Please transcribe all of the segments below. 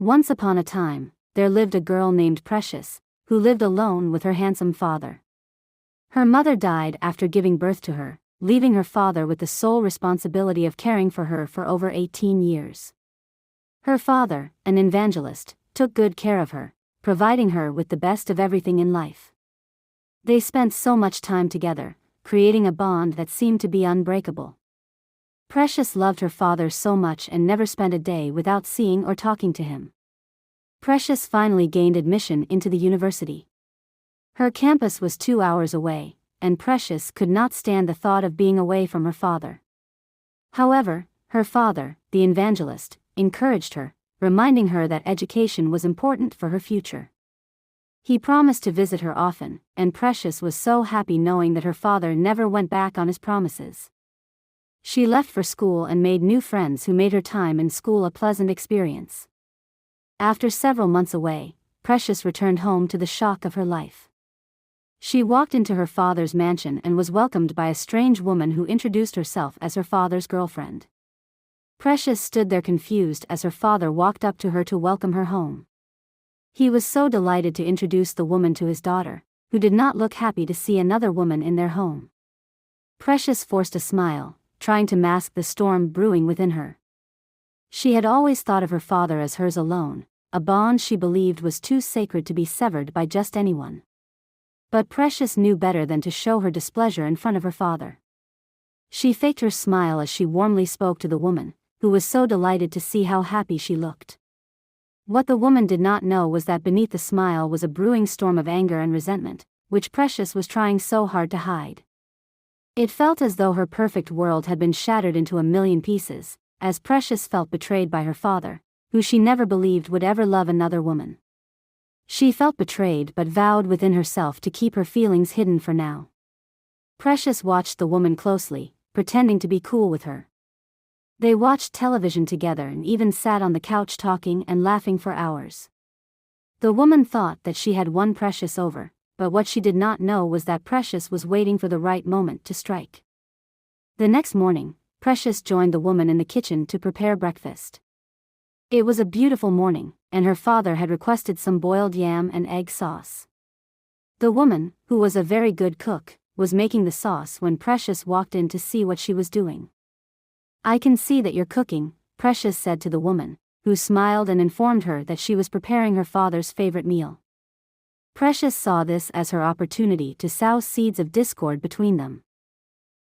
Once upon a time, there lived a girl named Precious, who lived alone with her handsome father. Her mother died after giving birth to her, leaving her father with the sole responsibility of caring for her for over 18 years. Her father, an evangelist, took good care of her, providing her with the best of everything in life. They spent so much time together, creating a bond that seemed to be unbreakable. Precious loved her father so much and never spent a day without seeing or talking to him. Precious finally gained admission into the university. Her campus was 2 hours away, and Precious could not stand the thought of being away from her father. However, her father, the evangelist, encouraged her, reminding her that education was important for her future. He promised to visit her often, and Precious was so happy knowing that her father never went back on his promises. She left for school and made new friends who made her time in school a pleasant experience. After several months away, Precious returned home to the shock of her life. She walked into her father's mansion and was welcomed by a strange woman who introduced herself as her father's girlfriend. Precious stood there confused as her father walked up to her to welcome her home. He was so delighted to introduce the woman to his daughter, who did not look happy to see another woman in their home. Precious forced a smile, trying to mask the storm brewing within her. She had always thought of her father as hers alone, a bond she believed was too sacred to be severed by just anyone. But Precious knew better than to show her displeasure in front of her father. She faked her smile as she warmly spoke to the woman, who was so delighted to see how happy she looked. What the woman did not know was that beneath the smile was a brewing storm of anger and resentment, which Precious was trying so hard to hide. It felt as though her perfect world had been shattered into a million pieces, as Precious felt betrayed by her father, who she never believed would ever love another woman. She felt betrayed but vowed within herself to keep her feelings hidden for now. Precious watched the woman closely, pretending to be cool with her. They watched television together and even sat on the couch talking and laughing for hours. The woman thought that she had won Precious over, but what she did not know was that Precious was waiting for the right moment to strike. The next morning, Precious joined the woman in the kitchen to prepare breakfast. It was a beautiful morning, and her father had requested some boiled yam and egg sauce. The woman, who was a very good cook, was making the sauce when Precious walked in to see what she was doing. "I can see that you're cooking," Precious said to the woman, who smiled and informed her that she was preparing her father's favorite meal. Precious saw this as her opportunity to sow seeds of discord between them.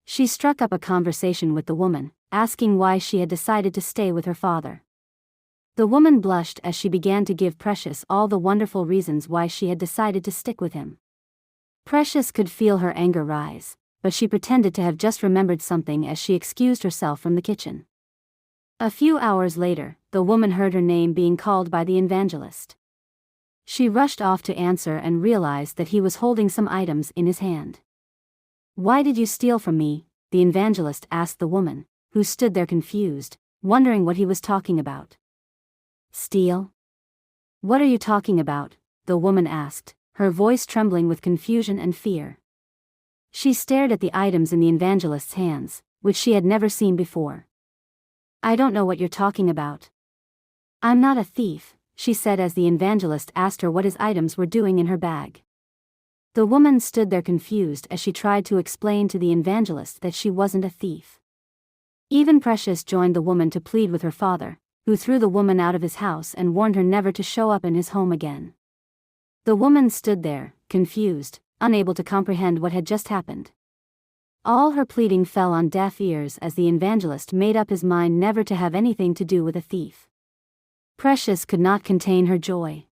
She struck up a conversation with the woman, asking why she had decided to stay with her father. The woman blushed as she began to give Precious all the wonderful reasons why she had decided to stick with him. Precious could feel her anger rise, but she pretended to have just remembered something as she excused herself from the kitchen. A few hours later, the woman heard her name being called by the evangelist. She rushed off to answer and realized that he was holding some items in his hand. "Why did you steal from me?" the evangelist asked the woman, who stood there confused, wondering what he was talking about. "Steal? What are you talking about?" the woman asked, her voice trembling with confusion and fear. She stared at the items in the evangelist's hands, which she had never seen before. "I don't know what you're talking about." "I'm not a thief," she said as the evangelist asked her what his items were doing in her bag. The woman stood there confused as she tried to explain to the evangelist that she wasn't a thief. Even Precious joined the woman to plead with her father, who threw the woman out of his house and warned her never to show up in his home again. The woman stood there, confused, unable to comprehend what had just happened. All her pleading fell on deaf ears as the evangelist made up his mind never to have anything to do with a thief. Precious could not contain her joy.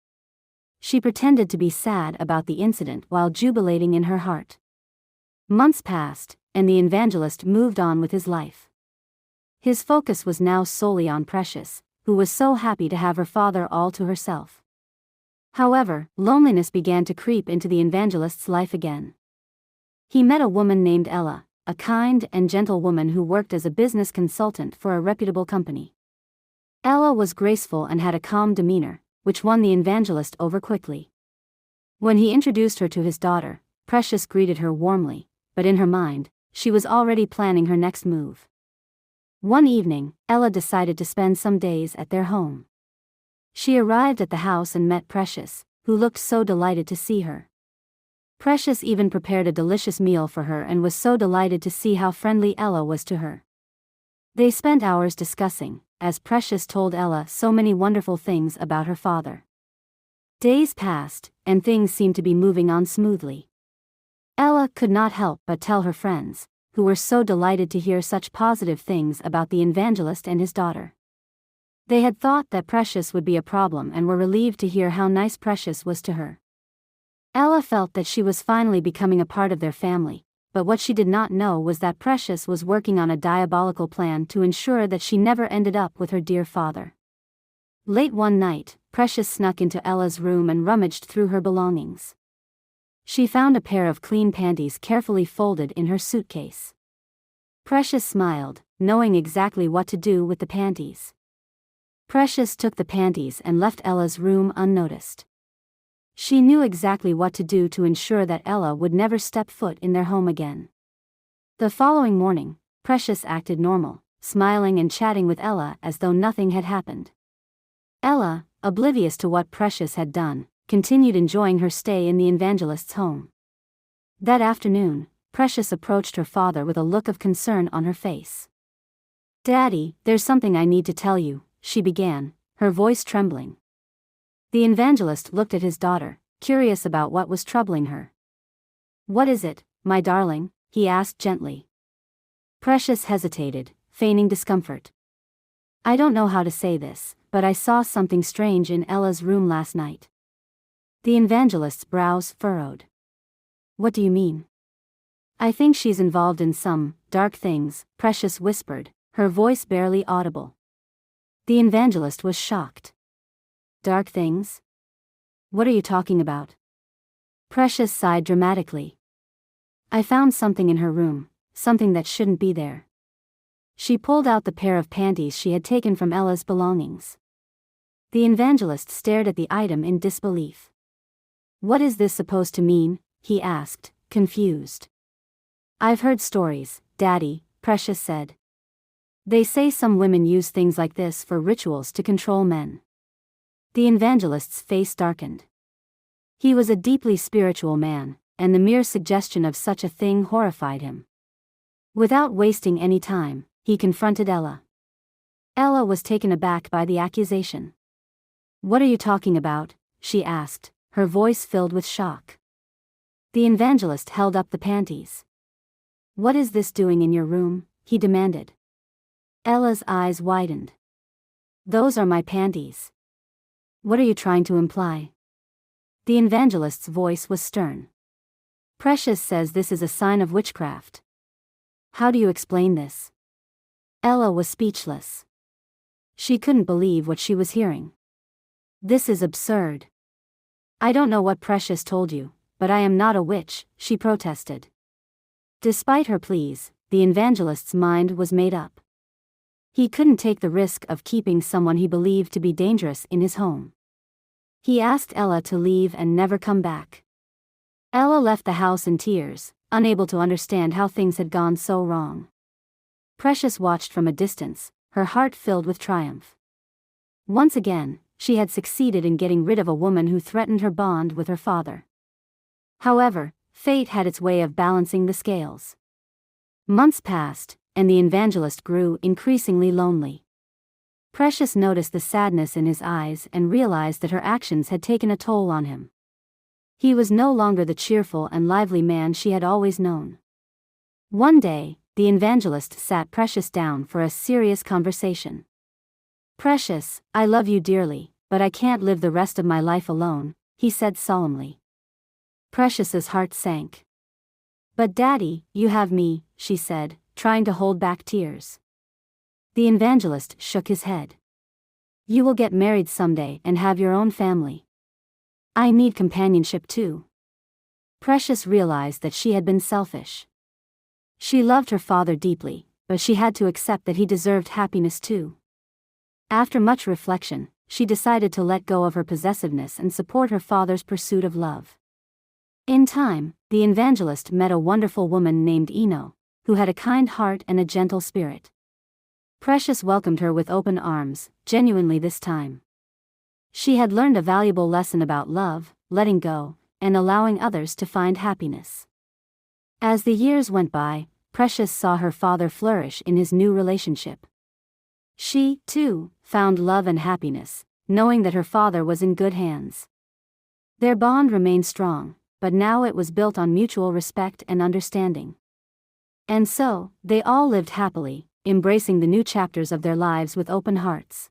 She pretended to be sad about the incident while jubilating in her heart. Months passed, and the evangelist moved on with his life. His focus was now solely on Precious, who was so happy to have her father all to herself. However, loneliness began to creep into the evangelist's life again. He met a woman named Ella, a kind and gentle woman who worked as a business consultant for a reputable company. Ella was graceful and had a calm demeanor, which won the evangelist over quickly. When he introduced her to his daughter, Precious greeted her warmly, but in her mind, she was already planning her next move. One evening, Ella decided to spend some days at their home. She arrived at the house and met Precious, who looked so delighted to see her. Precious even prepared a delicious meal for her and was so delighted to see how friendly Ella was to her. They spent hours discussing, as Precious told Ella so many wonderful things about her father. Days passed, and things seemed to be moving on smoothly. Ella could not help but tell her friends, who were so delighted to hear such positive things about the evangelist and his daughter. They had thought that Precious would be a problem and were relieved to hear how nice Precious was to her. Ella felt that she was finally becoming a part of their family, but what she did not know was that Precious was working on a diabolical plan to ensure that she never ended up with her dear father. Late one night, Precious snuck into Ella's room and rummaged through her belongings. She found a pair of clean panties carefully folded in her suitcase. Precious smiled, knowing exactly what to do with the panties. Precious took the panties and left Ella's room unnoticed. She knew exactly what to do to ensure that Ella would never step foot in their home again. The following morning, Precious acted normal, smiling and chatting with Ella as though nothing had happened. Ella, oblivious to what Precious had done, continued enjoying her stay in the evangelist's home. That afternoon, Precious approached her father with a look of concern on her face. "Daddy, there's something I need to tell you," she began, her voice trembling. The evangelist looked at his daughter, curious about what was troubling her. "What is it, my darling?" he asked gently. Precious hesitated, feigning discomfort. "I don't know how to say this, but I saw something strange in Ella's room last night." The evangelist's brows furrowed. "What do you mean?" "I think she's involved in some dark things," Precious whispered, her voice barely audible. The evangelist was shocked. "Dark things? What are you talking about?" Precious sighed dramatically. "I found something in her room, something that shouldn't be there." She pulled out the pair of panties she had taken from Ella's belongings. The evangelist stared at the item in disbelief. "What is this supposed to mean?" he asked, confused. "I've heard stories, Daddy," Precious said. "They say some women use things like this for rituals to control men." The evangelist's face darkened. He was a deeply spiritual man, and the mere suggestion of such a thing horrified him. Without wasting any time, he confronted Ella. Ella was taken aback by the accusation. "What are you talking about?" she asked, her voice filled with shock. The evangelist held up the panties. "What is this doing in your room?" he demanded. Ella's eyes widened. "Those are my panties." "What are you trying to imply?" The evangelist's voice was stern. "Precious says this is a sign of witchcraft." "How do you explain this?" Ella was speechless. She couldn't believe what she was hearing. "This is absurd." "I don't know what Precious told you, but I am not a witch," she protested. Despite her pleas, the evangelist's mind was made up. He couldn't take the risk of keeping someone he believed to be dangerous in his home. He asked Ella to leave and never come back. Ella left the house in tears, unable to understand how things had gone so wrong. Precious watched from a distance, her heart filled with triumph. Once again, she had succeeded in getting rid of a woman who threatened her bond with her father. However, fate had its way of balancing the scales. Months passed, and the evangelist grew increasingly lonely. Precious noticed the sadness in his eyes and realized that her actions had taken a toll on him. He was no longer the cheerful and lively man she had always known. One day, the evangelist sat Precious down for a serious conversation. "Precious, I love you dearly, but I can't live the rest of my life alone," he said solemnly. Precious's heart sank. "But Daddy, you have me," she said, trying to hold back tears. The evangelist shook his head. "You will get married someday and have your own family. I need companionship too." Precious realized that she had been selfish. She loved her father deeply, but she had to accept that he deserved happiness too. After much reflection, she decided to let go of her possessiveness and support her father's pursuit of love. In time, the evangelist met a wonderful woman named Eno, who had a kind heart and a gentle spirit. Precious welcomed her with open arms, genuinely this time. She had learned a valuable lesson about love, letting go, and allowing others to find happiness. As the years went by, Precious saw her father flourish in his new relationship. She, too, found love and happiness, knowing that her father was in good hands. Their bond remained strong, but now it was built on mutual respect and understanding. And so, they all lived happily, embracing the new chapters of their lives with open hearts.